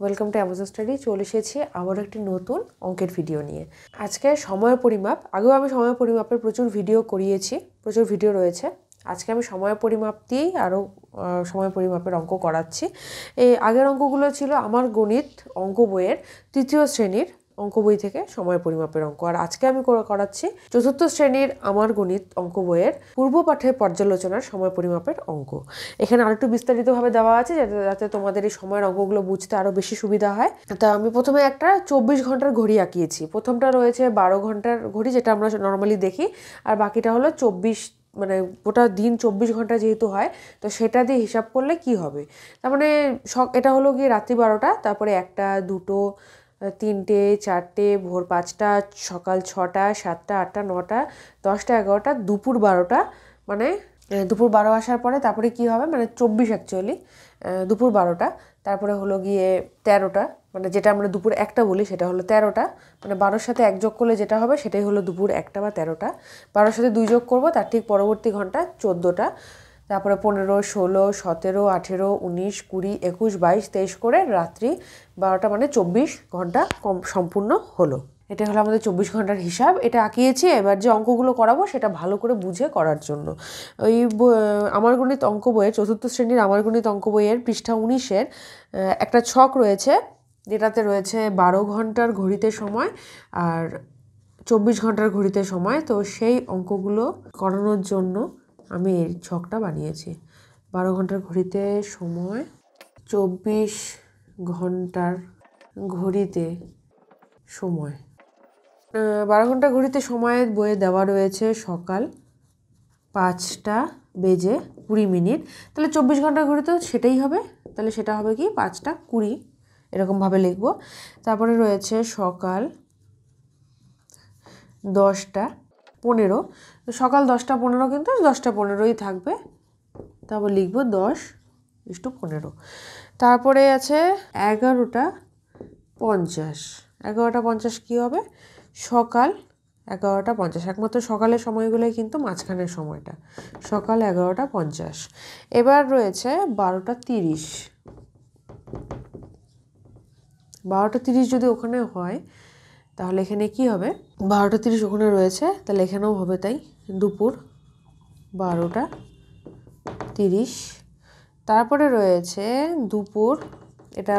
Welcome to Amazon study. চলে এসেছি আবার একটি নতুন অঙ্কের ভিডিও নিয়ে। আজকে সময় পরিমাপ, আগেও আমি সময় পরিমাপের প্রচুর ভিডিও করিয়েছি, প্রচুর ভিডিও রয়েছে। আজকে আমি সময় পরিমাপ দিয়েই আরও সময় পরিমাপের অঙ্ক করাচ্ছি। এই আগের অঙ্কগুলো ছিল আমার গণিত অঙ্ক বইয়ের তৃতীয় শ্রেণীর অঙ্ক বই থেকে সময় পরিমাপের অঙ্ক, আর আজকে আমি করাচ্ছি চতুর্থ শ্রেণীর আমার গণিত অঙ্ক বইয়ের পূর্ব পাঠের পর্যালোচনার সময় পরিমাপের অঙ্ক। এখানে আরেকটু বিস্তারিতভাবে দেওয়া আছে যাতে তোমাদের এই সময়ের অঙ্কগুলো বুঝতে আরও বেশি সুবিধা হয়। তা আমি প্রথমে একটা 24 ঘন্টার ঘড়ি আঁকিয়েছি। প্রথমটা রয়েছে 12 ঘন্টার ঘড়ি, যেটা আমরা নর্মালি দেখি, আর বাকিটা হলো 24, মানে গোটা দিন 24 ঘন্টা যেহেতু হয়, তো সেটা দিয়ে হিসাব করলে কি হবে। তার মানে এটা হলো গিয়ে রাত্রি 12টা, তারপরে 1টা, 2টো, 3টে, 4টে, ভোর 5টা, সকাল 6টা, 7টা, 8টা, 9টা, 10টা, 11টা, দুপুর 12টা, মানে দুপুর 12 আসার পরে তারপরে কি হবে, মানে 24 অ্যাকচুয়ালি, দুপুর 12টা, তারপরে হলো গিয়ে 13টা, মানে যেটা আমরা দুপুর 1টা বলি সেটা হলো 13টা, মানে 12-র সাথে 1 যোগ করলে যেটা হবে সেটাই হলো দুপুর 1টা বা 13টা। 12-র সাথে 2 যোগ করবো, তার ঠিক পরবর্তী ঘন্টা 14টা, তারপরে 15, 16, 17, 18, 19, 20, 21, 22, 23 করে রাত্রি 12টা, মানে 24 ঘন্টা সম্পূর্ণ হলো। এটা হলো আমাদের 24 ঘন্টার হিসাব। এটা আঁকিয়েছি। এবার যে অঙ্কগুলো করাবো সেটা ভালো করে বুঝে করার জন্য ওই আমার গণিত অঙ্ক বইয়ের চতুর্থ শ্রেণীর আমার গণিত অঙ্ক বইয়ের পৃষ্ঠা 19-এর একটা ছক রয়েছে, যেটাতে রয়েছে 12 ঘন্টার ঘড়িতে সময় আর 24 ঘন্টার ঘড়িতে সময়। তো সেই অঙ্কগুলো করানোর জন্য আমি এই ছকটা বানিয়েছি। 12 ঘন্টার ঘড়িতে সময়, 24 ঘন্টার ঘড়িতে সময়। 12 ঘন্টা ঘড়িতে সময়ের বইয়ে দেওয়া রয়েছে সকাল 5:20, তাহলে 24 ঘন্টার ঘড়িতেও সেটাই হবে, তাহলে সেটা হবে কি 5:20, এরকমভাবে লিখব। তারপরে রয়েছে সকাল 10:15, তো সকাল 10:15 কিন্তু 10:15ই থাকবে, তারপর লিখব 10:15। তারপরে আছে 11:50। 11:50 কী হবে, সকাল 11:50, একমাত্র সকালের সময়গুলোই কিন্তু মাঝখানের সময়টা, সকাল 11:50। এবার রয়েছে 12:30। 12:30 যদি ওখানে হয় তাহলে এখানে কি হবে, 12:30 ওখানে রয়েছে, তাহলে এখানেও হবে তাই, দুপুর 12:30। তারপরে রয়েছে দুপুর, এটা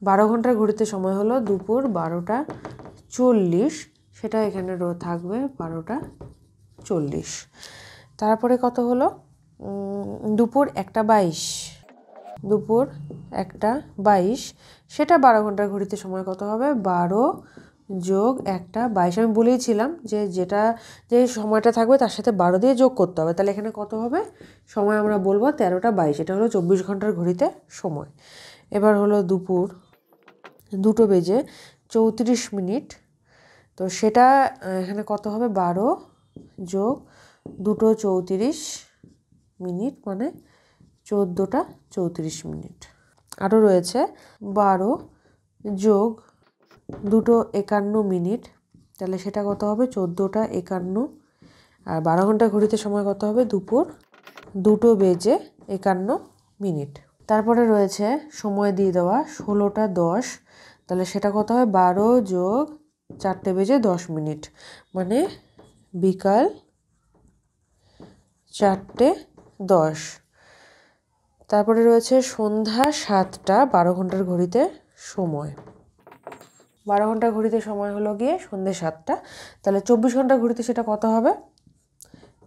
12 ঘন্টার ঘড়িতে সময় হলো দুপুর 12:40, সেটা এখানে থাকবে 12:40। তারপরে কত হলো, দুপুর 1:22। দুপুর 1:22, সেটা 12 ঘন্টার ঘড়িতে সময় কত হবে, 12 যোগ 1:22। আমি বলেইছিলাম যে সময়টা থাকবে তার সাথে 12 দিয়ে যোগ করতে হবে, তাহলে এখানে কত হবে সময় আমরা বলবো 13:22। এটা হলো 24 ঘন্টার ঘড়িতে সময়। এবার হলো দুপুর 2:34, তো সেটা এখানে কত হবে, 12 যোগ 2:34, মানে 14:34। আরও রয়েছে 12 যোগ 2:51, তাহলে সেটা কত হবে 14:51। আর 12 ঘন্টা ঘড়িতে সময় কত হবে, দুপুর 2:51। তারপরে রয়েছে সময় দিয়ে দেওয়া 16:10, তাহলে সেটা কত হয়, 12 যোগ 4:10, মানে বিকাল 4:10। তারপরে রয়েছে সন্ধ্যা 7টা, 12 ঘন্টার ঘড়িতে সময়। 12 ঘন্টার ঘড়িতে সময় হলো গিয়ে সন্ধ্যে 7টা, তাহলে 24 ঘন্টার ঘড়িতে সেটা কত হবে,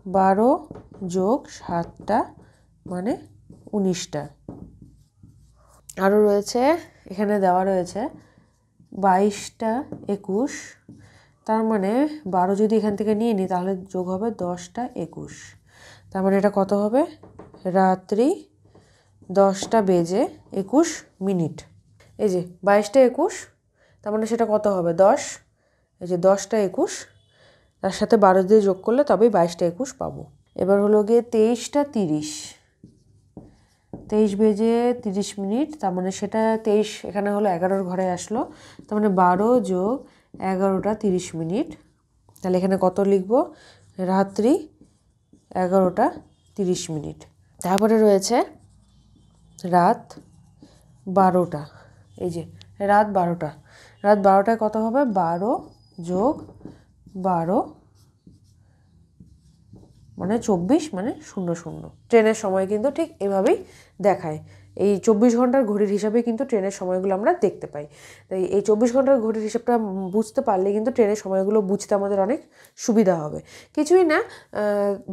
12 যোগ 7টা, মানে 19টা। আরও রয়েছে, এখানে দেওয়া রয়েছে 22:21, তার মানে 12 যদি এখান থেকে নিয়ে নিই তাহলে যোগ হবে 10:21, তার মানে এটা কত হবে, রাত্রি 10:21। এই যে 22:21, তার মানে সেটা কত হবে 10, এই যে 10:21, তার সাথে 12 দিয়ে যোগ করলে তবেই 22:21 পাবো। এবার হলো গিয়ে 23:30, 23:30, তার মানে সেটা 23 এখানে হলো 11-র ঘরে আসলো, তার মানে 12 যোগ 11:30, তাহলে এখানে কত লিখবো, রাত্রি 11:30। তারপরে রয়েছে রাত 12টা, এই যে রাত 12টা, রাত 12টায় কত হবে? 12 যোগ 12 মানে 24 মানে 00। ট্রেনের সময় কিন্তু ঠিক এভাবেই দেখায়। এই 24 ঘন্টার ঘড়ির হিসাবে কিন্তু ট্রেনের সময়গুলো আমরা দেখতে পাই। তাই এই 24 ঘন্টার ঘড়ির হিসাবটা বুঝতে পারলে কিন্তু ট্রেনের সময়গুলো বুঝতে আমাদের অনেক সুবিধা হবে। কিছুই না,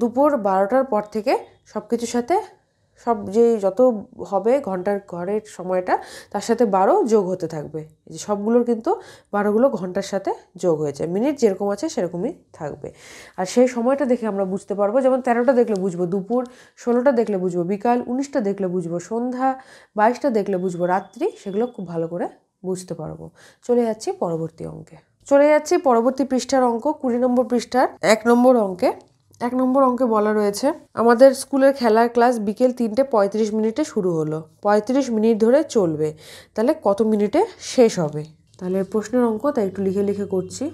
দুপুর 12টার পর থেকে সব কিছুর সাথে সব যে যত হবে ঘন্টার ঘরের সময়টা তার সাথে 12 যোগ হতে থাকবে। এই যে সবগুলোর কিন্তু 12গুলো ঘন্টার সাথে যোগ হয়েছে, মিনিট যেরকম আছে সেরকমই থাকবে। আর সেই সময়টা দেখে আমরা বুঝতে পারবো, যেমন 13টা দেখলে বুঝবো দুপুর, 16টা দেখলে বুঝবো বিকাল, 19টা দেখলে বুঝবো সন্ধ্যা, 22টা দেখলে বুঝবো রাত্রি, সেগুলো খুব ভালো করে বুঝতে পারবো। চলে যাচ্ছি পরবর্তী অঙ্কে। চলে যাচ্ছি পরবর্তী পৃষ্ঠার অঙ্ক, 20 নম্বর পৃষ্ঠার 1 নম্বর অঙ্কে। 1 নম্বর অঙ্কে বলা রয়েছে, আমাদের স্কুলের খেলার ক্লাস বিকেল 3:35 শুরু হলো, 35 মিনিট ধরে চলবে, তাহলে কত মিনিটে শেষ হবে? তাহলে প্রশ্নের অঙ্ক, তাই একটু লিখে লিখে করছি।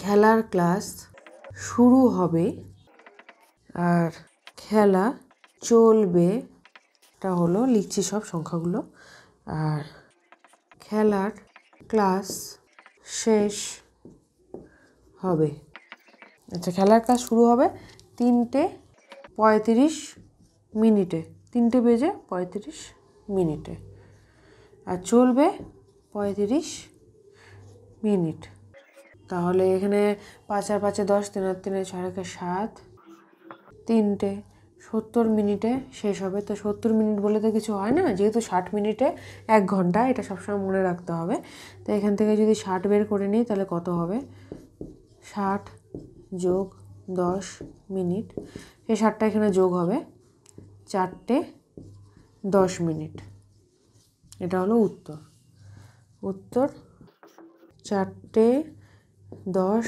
খেলার ক্লাস শুরু হবে আর খেলা চলবে, এটা হলো লিখছি সব সংখ্যাগুলো, আর খেলার ক্লাস শেষ হবে। আচ্ছা, খেলার ক্লাস শুরু হবে 3:35, 3:35 আর চলবে 35 মিনিট। তাহলে এখানে 5 আর 5 10, 3 আর 3 6 7, 3টে 70 মিনিটে শেষ হবে। তো 70 মিনিট বলে তো কিছু হয় না, যেহেতু 60 মিনিটে 1 ঘন্টা, এটা সবসময় মনে রাখতে হবে। তো এখান থেকে যদি 60 বের করে নিই তাহলে কত হবে? 60 যোগ 10 মিনিট, এই 60টা এখানে যোগ হবে, 4:10। এটা হলো উত্তর। উত্তর 4:10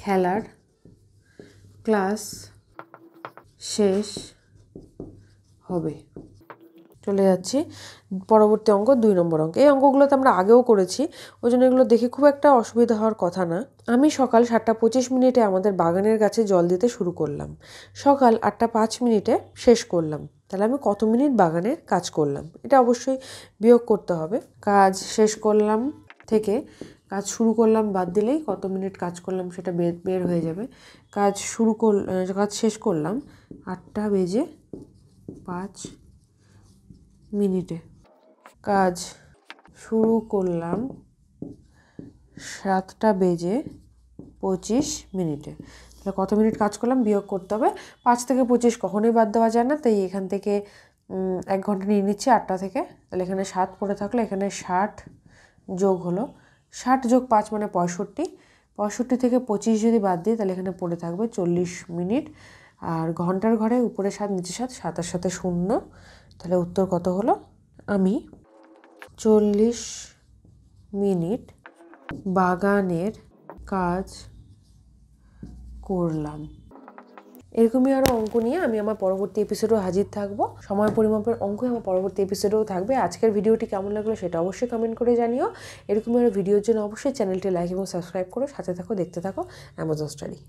খেলার ক্লাস শেষ হবে। চলে যাচ্ছি পরবর্তী অঙ্ক, 2 নম্বর অঙ্ক। এই অঙ্কগুলোতে আমরা আগেও করেছি, ওই জন্য এগুলো দেখে খুব একটা অসুবিধা হওয়ার কথা না। আমি সকাল 7:25 আমাদের বাগানের গাছে জল দিতে শুরু করলাম, সকাল 8:05 শেষ করলাম, তাহলে আমি কত মিনিট বাগানের কাজ করলাম? এটা অবশ্যই বিয়োগ করতে হবে। কাজ শেষ করলাম থেকে কাজ শুরু করলাম বাদ দিলেই কত মিনিট কাজ করলাম সেটা বের হয়ে যাবে। কাজ শেষ করলাম 8:05, কাজ শুরু করলাম 7:25। তাহলে কত মিনিট কাজ করলাম বিয়োগ করতে হবে। 5 থেকে 25 কখনোই বাদ দেওয়া যায় না, তাই এখান থেকে 1 ঘন্টা নিয়ে নিচ্ছি 8টা থেকে। তাহলে এখানে 7 পড়ে থাকলো, এখানে 60 যোগ হলো, 60 যোগ 5 মানে 65, 65 থেকে 25 যদি বাদ দিই তাহলে এখানে পড়ে থাকবে 40 মিনিট। আর ঘন্টার ঘরে উপরে 7 নিচে 7, 7 সাথে 0, তাহলে উত্তর কত হলো? আমি 40 মিনিট বাগানের কাজ করলাম। এরকমই আরও অঙ্ক নিয়ে আমি আমার পরবর্তী এপিসোডেও হাজির থাকবো। সময় পরিমাপের অঙ্কই আমার পরবর্তী এপিসোডেও থাকবে। আজকের ভিডিওটি কেমন লাগলো সেটা অবশ্যই কমেন্ট করে জানিও। এরকমই আরও ভিডিওর জন্য অবশ্যই চ্যানেলটি লাইক এবং সাবস্ক্রাইব করো, সাথে থাকো, দেখতে থাকো অ্যামাজন স্টাডি।